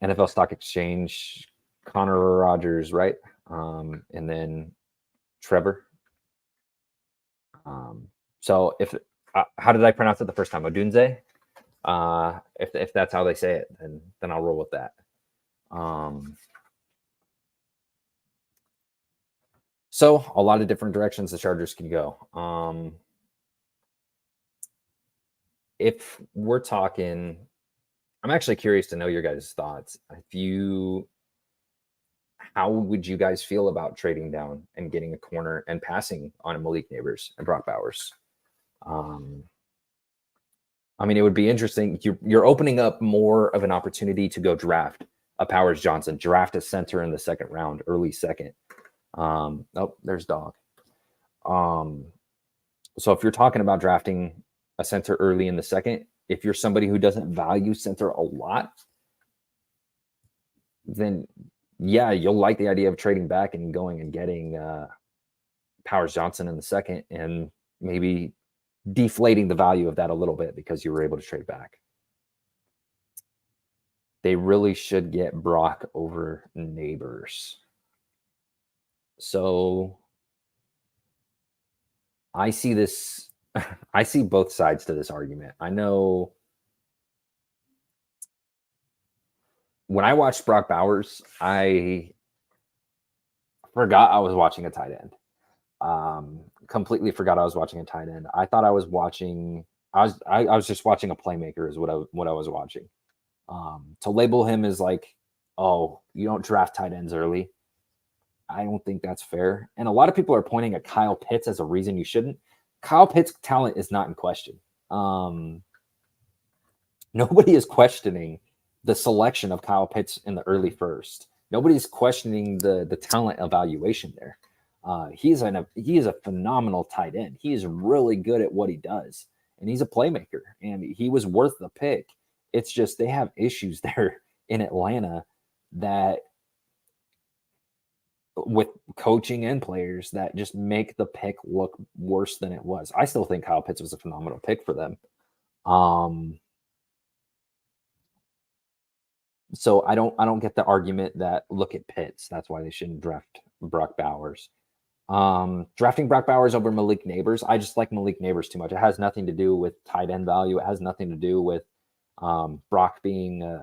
NFL Stock Exchange, Connor Rogers, right? And then Trevor. So if how did I pronounce it the first time? Odunze. If that's how they say it, then I'll roll with that. So a lot of different directions the Chargers can go. If we're talking, I'm actually curious to know your guys' thoughts. How would you guys feel about trading down and getting a corner and passing on a Malik Neighbors and Brock Bowers? I mean, it would be interesting. You're opening up more of an opportunity to go draft a Powers Johnson, draft a center in the second round, early second. Oh, there's Dog. So if you're talking about drafting a center early in the second, if you're somebody who doesn't value center a lot, then yeah, you'll like the idea of trading back and going and getting Powers Johnson in the second and maybe deflating the value of that a little bit because you were able to trade back. They really should get Brock over Neighbors. So I see this. I see both sides to this argument. I know when I watched Brock Bowers, I forgot I was watching a tight end. Completely forgot I was watching a tight end. I thought I was watching. I was just watching a playmaker. Is what I was watching. To label him as like, oh, you don't draft tight ends early. I don't think that's fair. And a lot of people are pointing at Kyle Pitts as a reason you shouldn't. Kyle Pitts' talent is not in question. Nobody is questioning the selection of Kyle Pitts in the early first. Nobody's questioning the talent evaluation there. He is a phenomenal tight end. He is really good at what he does, and he's a playmaker, and he was worth the pick. It's just they have issues there in Atlanta that with coaching and players that just make the pick look worse than it was. I still think Kyle Pitts was a phenomenal pick for them. So I don't get the argument that look at Pitts. That's why they shouldn't draft Brock Bowers. Drafting Brock Bowers over Malik Neighbors. I just like Malik Neighbors too much. It has nothing to do with tight end value. It has nothing to do with Brock being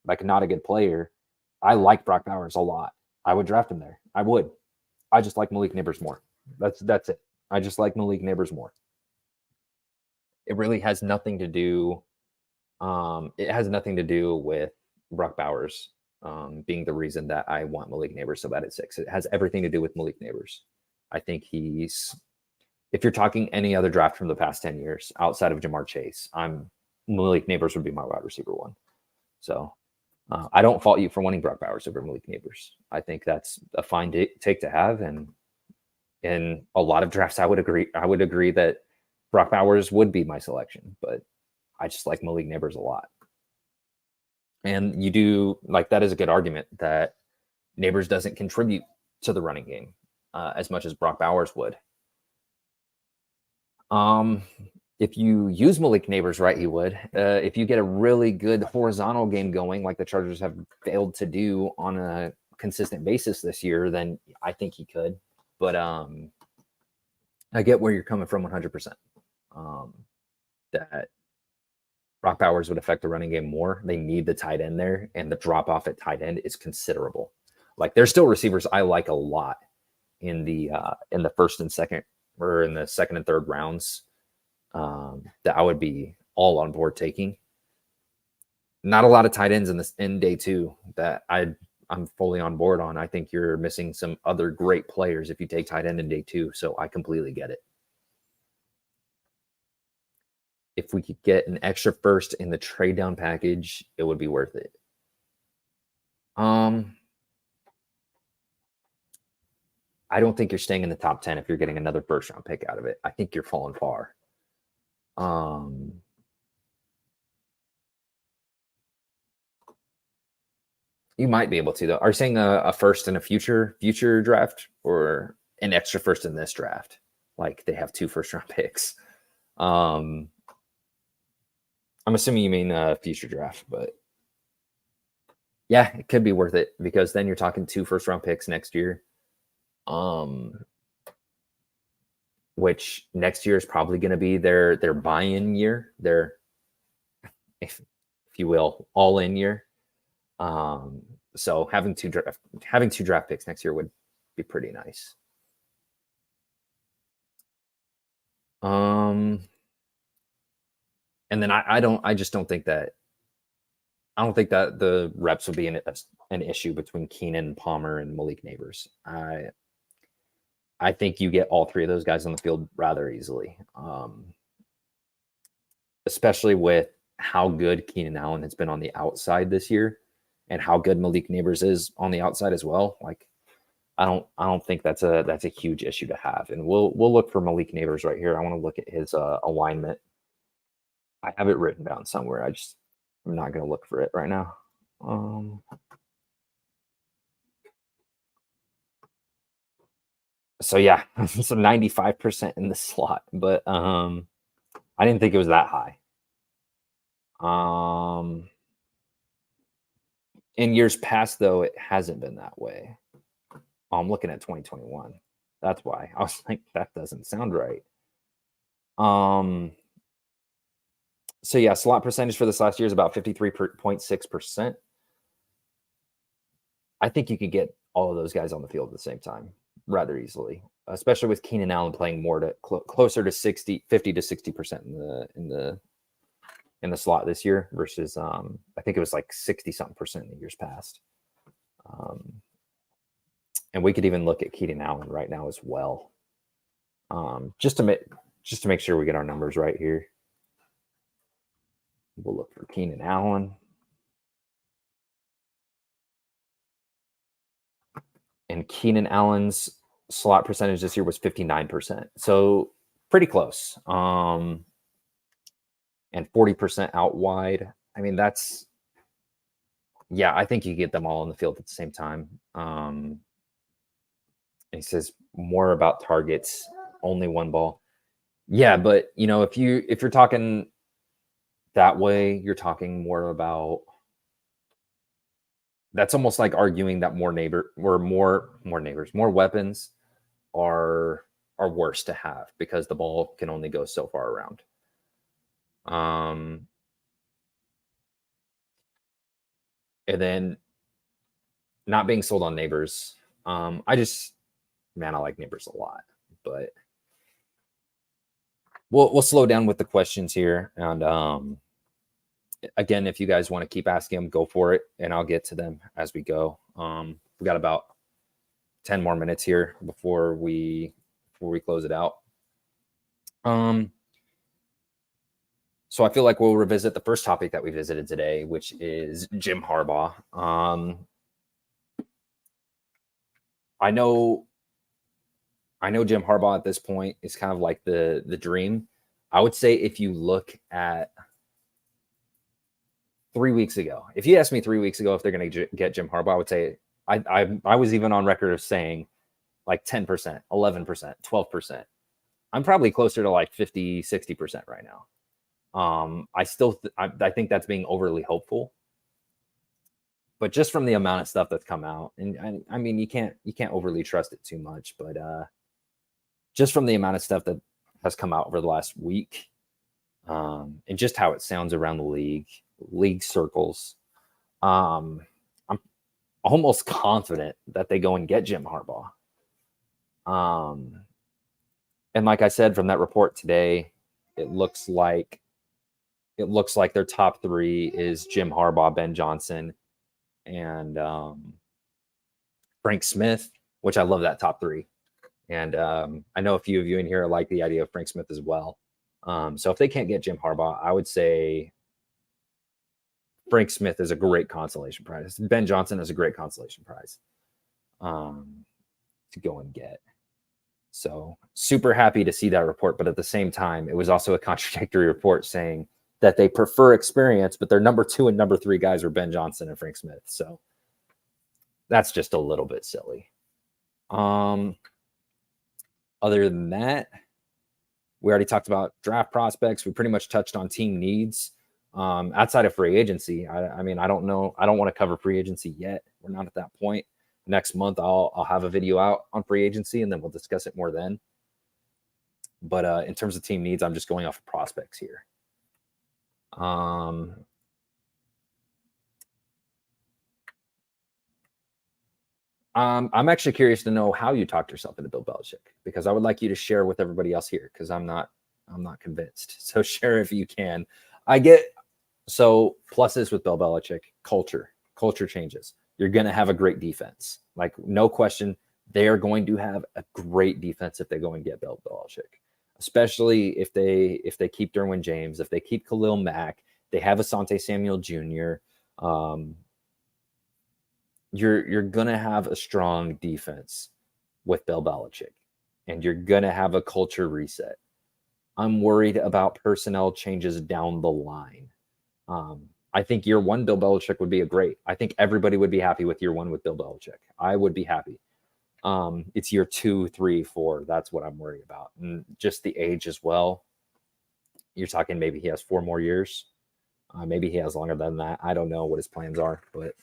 like not a good player. I like Brock Bowers a lot. I would draft him there. I would. I just like Malik Neighbors more. That's it. I just like Malik Neighbors more. It really has nothing to do. It has nothing to do with Brock Bowers being the reason that I want Malik Neighbors so bad at 6. It has everything to do with Malik Neighbors. I think if you're talking any other draft from the past 10 years outside of Jamar Chase, Malik Neighbors would be my wide receiver one. So I don't fault you for wanting Brock Bowers over Malik Neighbors. I think that's a fine take to have. And in a lot of drafts, I would agree that Brock Bowers would be my selection, but I just like Malik Neighbors a lot. And you do like that is a good argument that Neighbors doesn't contribute to the running game as much as Brock Bowers would. If you use Malik Neighbors right, he would. If you get a really good horizontal game going, like the Chargers have failed to do on a consistent basis this year, then I think he could. But I get where you're coming from 100%. That Brock Bowers would affect the running game more. They need the tight end there, and the drop off at tight end is considerable. Like there's still receivers I like a lot in the first and second, or in the second and third rounds that I would be all on board taking. Not a lot of tight ends in day 2 that I'm fully on board on. I think you're missing some other great players if you take tight end in day 2. So I completely get it. If we could get an extra first in the trade down package, it would be worth it. I don't think you're staying in the top 10 if you're getting another first round pick out of it. I think you're falling far. You might be able to though. Are you saying a first in a future draft or an extra first in this draft? Like they have 2 first round picks. I'm assuming you mean a future draft, but yeah, it could be worth it because then you're talking 2 first round picks next year. Which next year is probably going to be their buy-in year, their, if you will, all-in year. So having two draft picks next year would be pretty nice. And then I just don't think that the reps will be an issue between Keenan, Palmer, and Malik Neighbors. I think you get all 3 of those guys on the field rather easily, especially with how good Keenan Allen has been on the outside this year, and how good Malik Neighbors is on the outside as well. Like, I don't think that's a huge issue to have. And we'll look for Malik Neighbors right here. I want to look at his alignment. I have it written down somewhere. I'm not going to look for it right now. So yeah, so 95% in the slot, but I didn't think it was that high. In years past, though, it hasn't been that way. I'm looking at 2021. That's why I was like, that doesn't sound right. So yeah, slot percentage for this last year is about 53.6%. I think you could get all of those guys on the field at the same time rather easily, especially with Keenan Allen playing more to closer to 50 to 60% in the slot this year versus I think it was like 60 something percent in the years past. And we could even look at Keenan Allen right now as well, just to make sure we get our numbers right here. We'll look for Keenan Allen. And Keenan Allen's slot percentage this year was 59%. So pretty close. And 40% out wide. I mean, I think you get them all on the field at the same time. He says more about targets, only 1 ball. Yeah, but if you're talking that way, you're talking more about, that's almost like arguing that more weapons are worse to have because the ball can only go so far around. And then not being sold on Neighbors. I like Neighbors a lot, but we'll slow down with the questions here. And again, if you guys want to keep asking them, go for it, and I'll get to them as we go. We got about 10 more minutes here before we close it out. So I feel like we'll revisit the first topic that we visited today, which is Jim Harbaugh. I know Jim Harbaugh at this point is kind of like the dream. I would say if you look at 3 weeks ago, if you asked me 3 weeks ago if they're going to get Jim Harbaugh, I would say I was even on record of saying like 10%, 11%, 12%. I'm probably closer to like 50, 60% right now. I think that's being overly hopeful, but just from the amount of stuff that's come out, and I mean, you can't overly trust it too much, but just from the amount of stuff that has come out over the last week, and just how it sounds around the league circles, I'm almost confident that they go and get Jim Harbaugh. And like I said, from that report today, it looks like their top 3 is Jim Harbaugh, Ben Johnson, and Frank Smith, which I love that top 3. And I know a few of you in here like the idea of Frank Smith as well. So if they can't get Jim Harbaugh, I would say Frank Smith is a great consolation prize. Ben Johnson is a great consolation prize. to go and get. So super happy to see that report. But at the same time, it was also a contradictory report saying that they prefer experience, but their number 2 and number 3 guys are Ben Johnson and Frank Smith. So that's just a little bit silly. Other than that, we already talked about draft prospects. We pretty much touched on team needs. Outside of free agency, I mean, I don't know. I don't want to cover free agency yet. We're not at that point. Next month, I'll have a video out on free agency, and then we'll discuss it more then. But in terms of team needs, I'm just going off of prospects here. I'm actually curious to know how you talked yourself into Bill Belichick, because I would like you to share with everybody else here, because I'm not convinced. So share if you can. So pluses with Bill Belichick: culture changes. You're going to have a great defense. Like, no question, they are going to have a great defense if they go and get Bill Belichick, especially if they keep Derwin James, if they keep Khalil Mack, they have Asante Samuel Jr. You're going to have a strong defense with Bill Belichick, and you're going to have a culture reset. I'm worried about personnel changes down the line. I think year 1, Bill Belichick would be I think everybody would be happy with year 1 with Bill Belichick. I would be happy. It's year 2, 3, 4. That's what I'm worried about. And just the age as well. You're talking maybe he has 4 more years. Maybe he has longer than that. I don't know what his plans are, but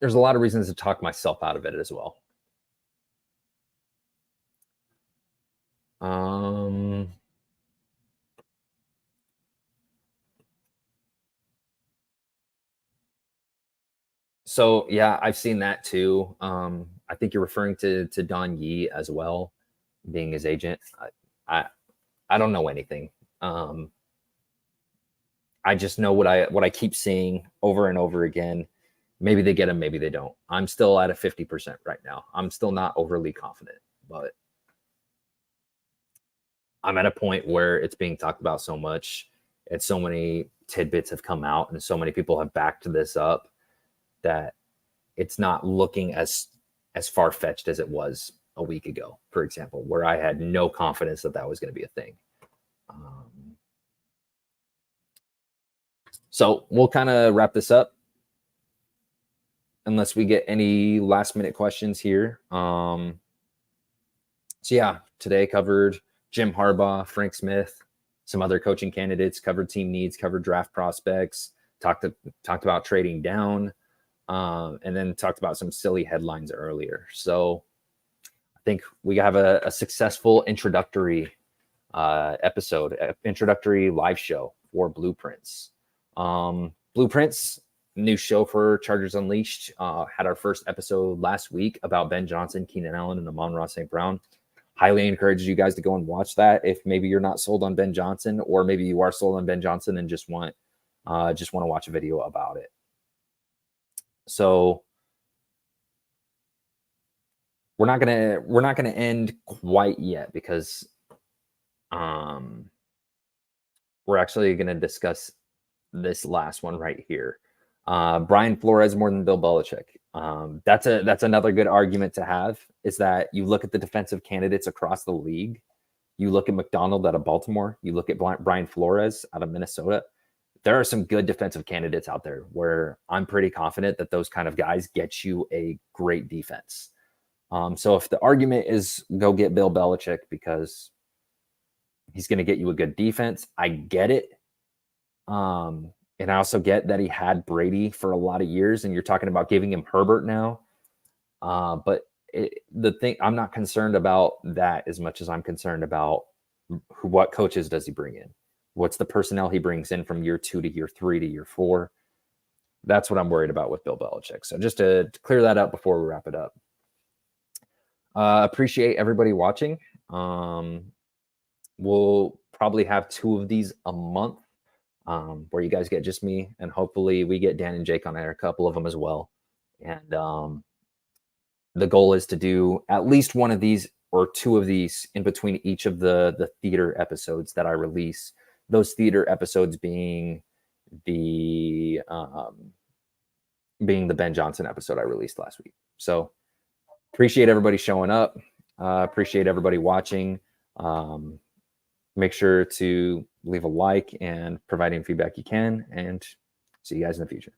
there's a lot of reasons to talk myself out of it as well. So yeah, I've seen that too. I think you're referring to Don Yee as well, being his agent. I don't know anything. I just know what I keep seeing over and over again. Maybe they get him, maybe they don't. I'm still at a 50% right now. I'm still not overly confident, but I'm at a point where it's being talked about so much, and so many tidbits have come out, and so many people have backed this up, that it's not looking as far-fetched as it was a week ago, for example, where I had no confidence that was going to be a thing. So we'll kind of wrap this up, unless we get any last-minute questions here. So yeah, today covered Jim Harbaugh, Frank Smith, some other coaching candidates, covered team needs, covered draft prospects, talked about trading down, and then talked about some silly headlines earlier. So I think we have a successful introductory episode, introductory live show for Blueprints. Blueprints, new show for Chargers Unleashed. Had our first episode last week about Ben Johnson, Keenan Allen, and Amon-Ra St. Brown. Highly encourage you guys to go and watch that if maybe you're not sold on Ben Johnson, or maybe you are sold on Ben Johnson and just want to watch a video about it. So we're not gonna end quite yet, because we're actually gonna discuss this last one right here. Brian Flores more than Bill Belichick. That's another good argument to have, is that you look at the defensive candidates across the league. You look at McDonald out of Baltimore. You look at Brian Flores out of Minnesota. There are some good defensive candidates out there where I'm pretty confident that those kind of guys get you a great defense. So if the argument is go get Bill Belichick because he's going to get you a good defense, I get it. And I also get that he had Brady for a lot of years, and you're talking about giving him Herbert now. But the thing, I'm not concerned about that as much as I'm concerned about what coaches does he bring in? What's the personnel he brings in from year 2 to year 3 to year 4? That's what I'm worried about with Bill Belichick. So just to clear that up before we wrap it up. Appreciate everybody watching. We'll probably have 2 of these a month, where you guys get just me, and hopefully we get Dan and Jake on there, a couple of them as well. And the goal is to do at least 1 of these or 2 of these in between each of the theater episodes that I release. Those theater episodes being the Ben Johnson episode I released last week. So Appreciate everybody showing up. Appreciate everybody watching. Make sure to leave a like and provide any feedback you can, and see you guys in the future.